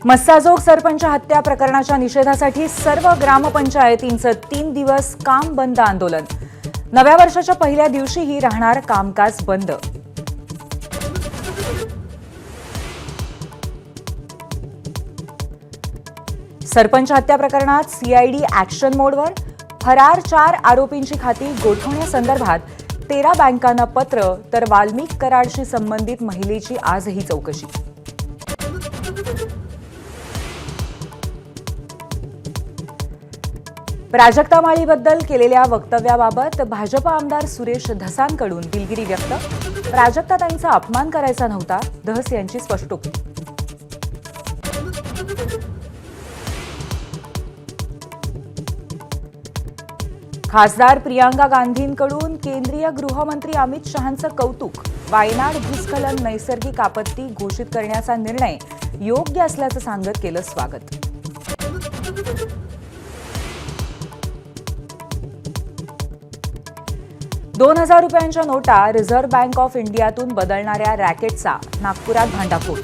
मस्साजोग सरपंच हत्या प्रकरणाच्या निषेधासाठी सर्व ग्रामपंचायतींचं 3 दिवस काम बंद आंदोलन। नव्या वर्षाच्या पहिल्या दिवशीही राहणार कामकाज बंद। सरपंच हत्या प्रकरणात सीआयडी ऍक्शन मोडवर। फरार 4 आरोपींची खाती गोठवण्यासंदर्भात 13 बँकांना पत्र, तर वाल्मिक कराडशी संबंधित महिलेची आजही चौकशी। प्राजक्ता माळीबद्दल केलेल्या वक्तव्याबाबत भाजप आमदार सुरेश धसांकडून दिलगिरी व्यक्त। प्राजक्ताताईंचा अपमान करायचा नव्हता, धस यांची स्पष्टोक्ती। खासदार प्रियांका गांधींकडून केंद्रीय गृहमंत्री अमित शहांचं कौतुक। वायनाड भूस्खलन नैसर्गिक आपत्ती घोषित करण्याचा निर्णय योग्य असल्याचं सांगत केलं स्वागत। ₹2000 नोटा रिझर्व्ह बँक ऑफ इंडियातून बदलणाऱ्या रॅकेटचा नागपुरात भांडाफोड।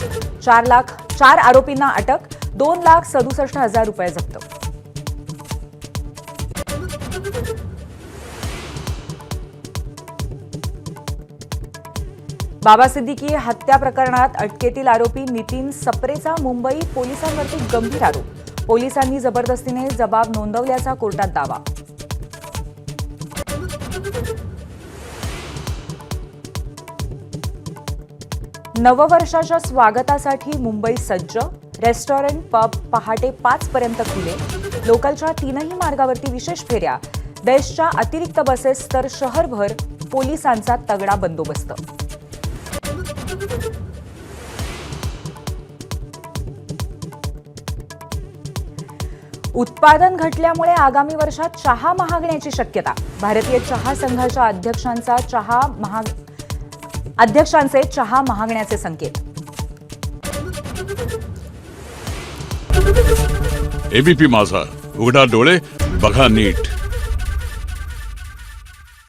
4 आरोपींना अटक, ₹2,67,000 जप्त। बाबा सिद्दीकी हत्या प्रकरणात अटकेतील आरोपी नितीन सप्रेचा मुंबई पोलिसांवरती गंभीर आरोप। पोलिसांनी जबरदस्तीने जबाब नोंदवल्याचा कोर्टात दावा। नववर्षाच्या स्वागतासाठी मुंबई सज्ज। रेस्टॉरंट, पब पहाटे 5 पर्यंत खुले। लोकलच्या 3ही मार्गावरती विशेष फेऱ्या। बेस्टच्या अतिरिक्त बसेस तर शहरभर पोलिसांचा तगडा बंदोबस्त। उत्पादन घटल्यामुळे आगामी वर्षात चहा महागण्याची शक्यता। भारतीय चहा संघाच्या अध्यक्षांचे चहा महागण्याचे संकेत। एबीपी माझा, उघडा डोळे बघा नीट।